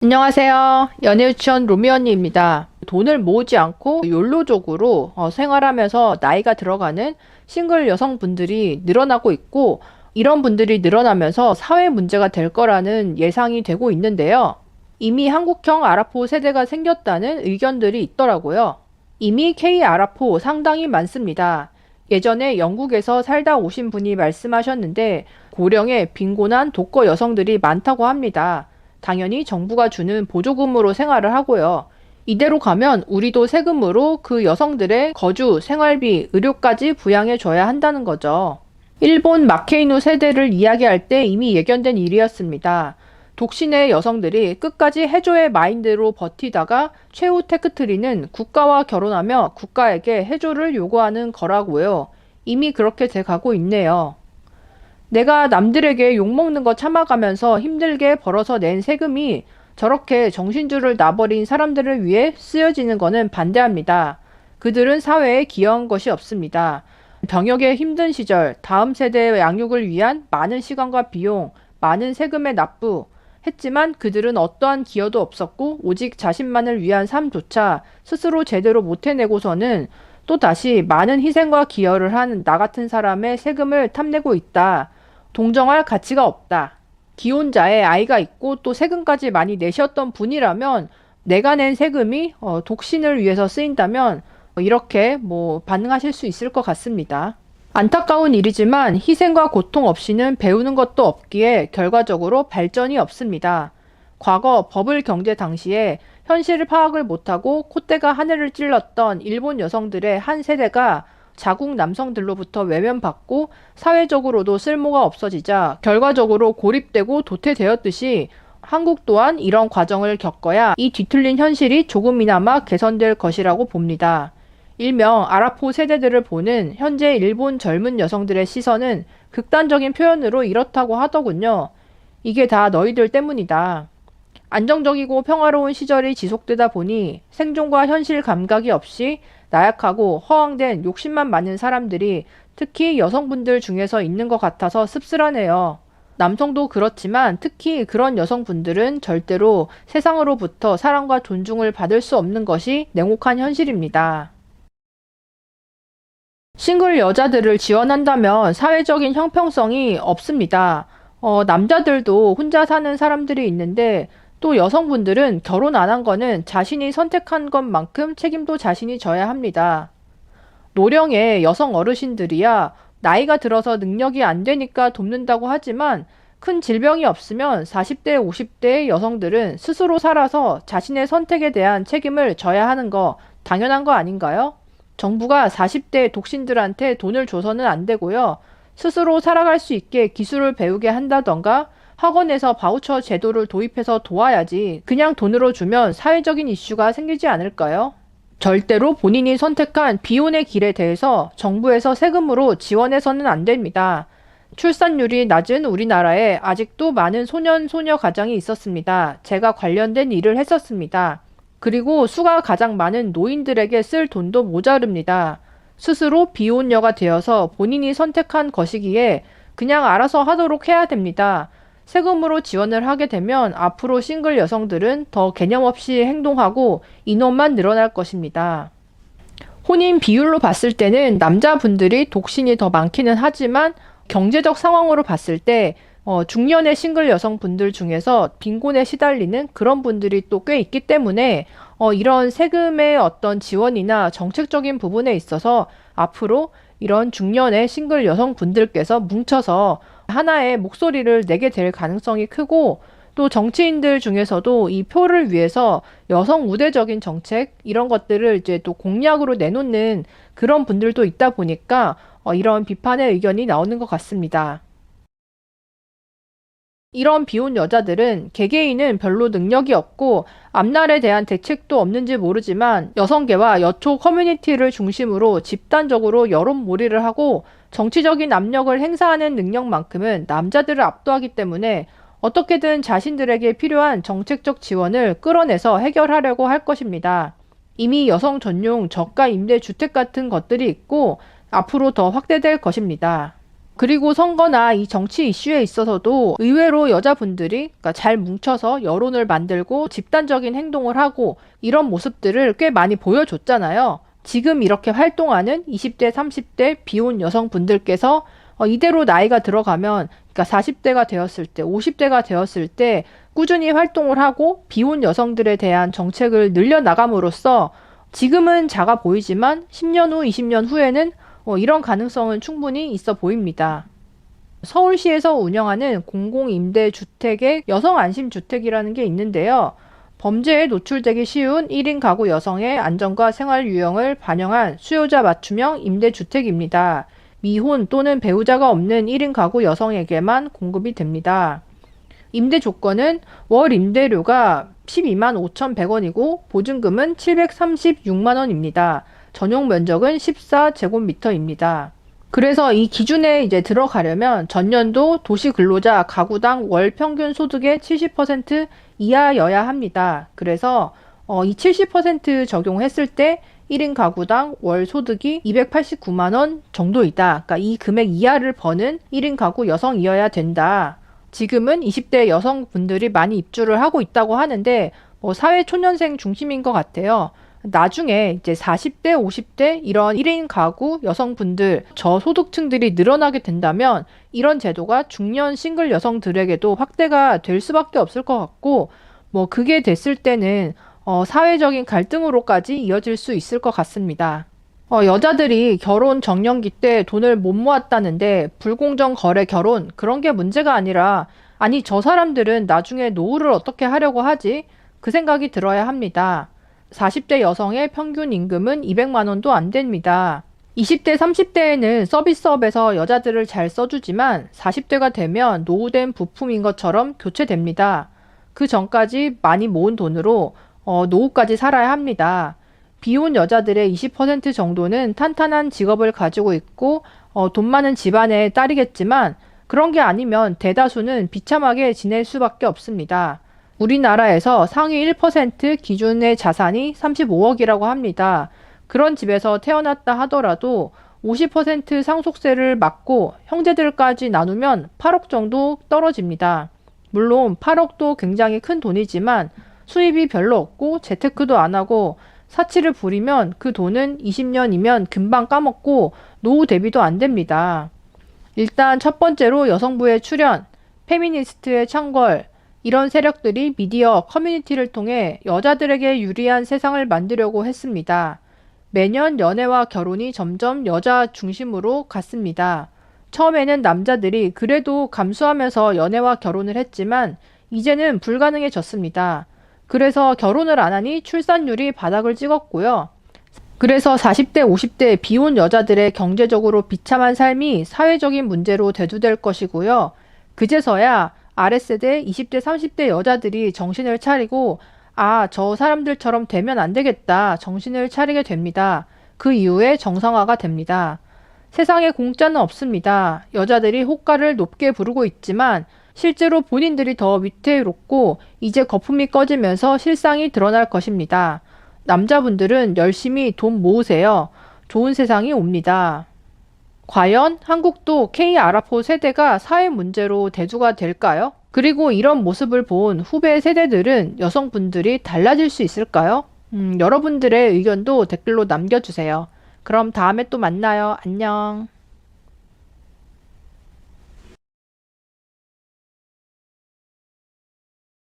안녕하세요. 연애유치원 로미 언니입니다. 돈을 모으지 않고 욜로족으로 생활하면서 나이가 들어가는 싱글 여성분들이 늘어나고 있고, 이런 분들이 늘어나면서 사회 문제가 될 거라는 예상이 되고 있는데요. 이미 한국형 아라포 세대가 생겼다는 의견들이 있더라고요. 이미 K 아라포 상당히 많습니다. 예전에 영국에서 살다 오신 분이 말씀하셨는데, 고령의 빈곤한 독거 여성들이 많다고 합니다. 당연히 정부가 주는 보조금으로 생활을 하고요. 이대로 가면 우리도 세금으로 그 여성들의 거주, 생활비, 의료까지 부양해 줘야 한다는 거죠. 일본 마케이노 세대를 이야기할 때 이미 예견된 일이었습니다. 독신의 여성들이 끝까지 해조의 마인드로 버티다가 최후 테크트리는 국가와 결혼하며 국가에게 해조를 요구하는 거라고요. 이미 그렇게 돼가고 있네요. 내가 남들에게 욕먹는 거 참아가면서 힘들게 벌어서 낸 세금이 저렇게 정신줄을 놔버린 사람들을 위해 쓰여지는 거는 반대합니다. 그들은 사회에 기여한 것이 없습니다. 병역의 힘든 시절, 다음 세대의 양육을 위한 많은 시간과 비용, 많은 세금의 납부 했지만 그들은 어떠한 기여도 없었고 오직 자신만을 위한 삶조차 스스로 제대로 못 해내고서는 또다시 많은 희생과 기여를 한 나 같은 사람의 세금을 탐내고 있다. 동정할 가치가 없다. 기혼자의 아이가 있고 또 세금까지 많이 내셨던 분이라면 내가 낸 세금이 독신을 위해서 쓰인다면 이렇게 반응하실 수 있을 것 같습니다. 안타까운 일이지만 희생과 고통 없이는 배우는 것도 없기에 결과적으로 발전이 없습니다. 과거 버블 경제 당시에 현실을 파악을 못하고 콧대가 하늘을 찔렀던 일본 여성들의 한 세대가 자국 남성들로부터 외면받고 사회적으로도 쓸모가 없어지자 결과적으로 고립되고 도태되었듯이 한국 또한 이런 과정을 겪어야 이 뒤틀린 현실이 조금이나마 개선될 것이라고 봅니다. 일명 아라포 세대들을 보는 현재 일본 젊은 여성들의 시선은 극단적인 표현으로 이렇다고 하더군요. 이게 다 너희들 때문이다. 안정적이고 평화로운 시절이 지속되다 보니 생존과 현실 감각이 없이 나약하고 허황된 욕심만 많은 사람들이 특히 여성분들 중에서 있는 것 같아서 씁쓸하네요. 남성도 그렇지만 특히 그런 여성분들은 절대로 세상으로부터 사랑과 존중을 받을 수 없는 것이 냉혹한 현실입니다. 싱글 여자들을 지원한다면 사회적인 형평성이 없습니다. 남자들도 혼자 사는 사람들이 있는데 또 여성분들은 결혼 안 한 거는 자신이 선택한 것만큼 책임도 자신이 져야 합니다. 노령의 여성 어르신들이야 나이가 들어서 능력이 안 되니까 돕는다고 하지만 큰 질병이 없으면 40대, 50대의 여성들은 스스로 살아서 자신의 선택에 대한 책임을 져야 하는 거 당연한 거 아닌가요? 정부가 40대 독신들한테 돈을 줘서는 안 되고요. 스스로 살아갈 수 있게 기술을 배우게 한다던가 학원에서 바우처 제도를 도입해서 도와야지 그냥 돈으로 주면 사회적인 이슈가 생기지 않을까요? 절대로 본인이 선택한 비혼의 길에 대해서 정부에서 세금으로 지원해서는 안 됩니다. 출산율이 낮은 우리나라에 아직도 많은 소년, 소녀 가정이 있었습니다. 제가 관련된 일을 했었습니다. 그리고 수가 가장 많은 노인들에게 쓸 돈도 모자릅니다. 스스로 비혼녀가 되어서 본인이 선택한 것이기에 그냥 알아서 하도록 해야 됩니다. 세금으로 지원을 하게 되면 앞으로 싱글 여성들은 더 개념 없이 행동하고 인원만 늘어날 것입니다. 혼인 비율로 봤을 때는 남자분들이 독신이 더 많기는 하지만 경제적 상황으로 봤을 때 중년의 싱글 여성분들 중에서 빈곤에 시달리는 그런 분들이 또 꽤 있기 때문에 이런 세금의 어떤 지원이나 정책적인 부분에 있어서 앞으로 이런 중년의 싱글 여성분들께서 뭉쳐서 하나의 목소리를 내게 될 가능성이 크고 또 정치인들 중에서도 이 표를 위해서 여성 우대적인 정책 이런 것들을 이제 또 공약으로 내놓는 그런 분들도 있다 보니까 이런 비판의 의견이 나오는 것 같습니다. 이런 비혼 여자들은 개개인은 별로 능력이 없고 앞날에 대한 대책도 없는지 모르지만 여성계와 여초 커뮤니티를 중심으로 집단적으로 여론몰이를 하고 정치적인 압력을 행사하는 능력만큼은 남자들을 압도하기 때문에 어떻게든 자신들에게 필요한 정책적 지원을 끌어내서 해결하려고 할 것입니다. 이미 여성 전용 저가 임대 주택 같은 것들이 있고 앞으로 더 확대될 것입니다. 그리고 선거나 이 정치 이슈에 있어서도 의외로 여자분들이 그러니까 잘 뭉쳐서 여론을 만들고 집단적인 행동을 하고 이런 모습들을 꽤 많이 보여줬잖아요. 지금 이렇게 활동하는 20대, 30대 비혼 여성분들께서 이대로 나이가 들어가면 그러니까 40대가 되었을 때, 50대가 되었을 때 꾸준히 활동을 하고 비혼 여성들에 대한 정책을 늘려나감으로써 지금은 작아 보이지만 10년 후, 20년 후에는 이런 가능성은 충분히 있어 보입니다. 서울시에서 운영하는 공공임대주택의 여성안심주택이라는 게 있는데요. 범죄에 노출되기 쉬운 1인 가구 여성의 안전과 생활 유형을 반영한 수요자 맞춤형 임대주택입니다. 미혼 또는 배우자가 없는 1인 가구 여성에게만 공급이 됩니다. 임대 조건은 월 임대료가 12만 5,100원이고 보증금은 736만 원입니다. 전용 면적은 14제곱미터입니다. 그래서 이 기준에 이제 들어가려면 전년도 도시근로자 가구당 월 평균 소득의 70% 이하여야 합니다. 그래서 이 70% 적용했을 때 1인 가구당 월 소득이 289만 원 정도이다. 그러니까 이 금액 이하를 버는 1인 가구 여성이어야 된다. 지금은 20대 여성분들이 많이 입주를 하고 있다고 하는데 사회 초년생 중심인 것 같아요. 나중에 이제 40대, 50대 이런 1인 가구 여성분들, 저소득층들이 늘어나게 된다면 이런 제도가 중년 싱글 여성들에게도 확대가 될 수밖에 없을 것 같고 그게 됐을 때는 사회적인 갈등으로까지 이어질 수 있을 것 같습니다. 여자들이 결혼 정년기 때 돈을 못 모았다는데 불공정 거래 결혼 그런 게 문제가 아니라 아니 저 사람들은 나중에 노후를 어떻게 하려고 하지? 그 생각이 들어야 합니다. 40대 여성의 평균 임금은 200만 원도 안 됩니다. 20대, 30대에는 서비스업에서 여자들을 잘 써주지만 40대가 되면 노후된 부품인 것처럼 교체됩니다. 그 전까지 많이 모은 돈으로 노후까지 살아야 합니다. 비혼 여자들의 20% 정도는 탄탄한 직업을 가지고 있고 돈 많은 집안의 딸이겠지만 그런 게 아니면 대다수는 비참하게 지낼 수밖에 없습니다. 우리나라에서 상위 1% 기준의 자산이 35억이라고 합니다. 그런 집에서 태어났다 하더라도 50% 상속세를 맞고 형제들까지 나누면 8억 정도 떨어집니다. 물론 8억도 굉장히 큰 돈이지만 수입이 별로 없고 재테크도 안 하고 사치를 부리면 그 돈은 20년이면 금방 까먹고 노후 대비도 안 됩니다. 일단 첫 번째로 여성부의 출현, 페미니스트의 창궐, 이런 세력들이 미디어, 커뮤니티를 통해 여자들에게 유리한 세상을 만들려고 했습니다. 매년 연애와 결혼이 점점 여자 중심으로 갔습니다. 처음에는 남자들이 그래도 감수하면서 연애와 결혼을 했지만 이제는 불가능해졌습니다. 그래서 결혼을 안 하니 출산율이 바닥을 찍었고요. 그래서 40대, 50대 비혼 여자들의 경제적으로 비참한 삶이 사회적인 문제로 대두될 것이고요. 그제서야 아랫세대 20대, 30대 여자들이 정신을 차리고 저 사람들처럼 되면 안 되겠다 정신을 차리게 됩니다. 그 이후에 정상화가 됩니다. 세상에 공짜는 없습니다. 여자들이 호가를 높게 부르고 있지만 실제로 본인들이 더 위태롭고 이제 거품이 꺼지면서 실상이 드러날 것입니다. 남자분들은 열심히 돈 모으세요. 좋은 세상이 옵니다. 과연 한국도 K-아라포 세대가 사회 문제로 대두가 될까요? 그리고 이런 모습을 본 후배 세대들은 여성분들이 달라질 수 있을까요? 여러분들의 의견도 댓글로 남겨주세요. 그럼 다음에 또 만나요. 안녕.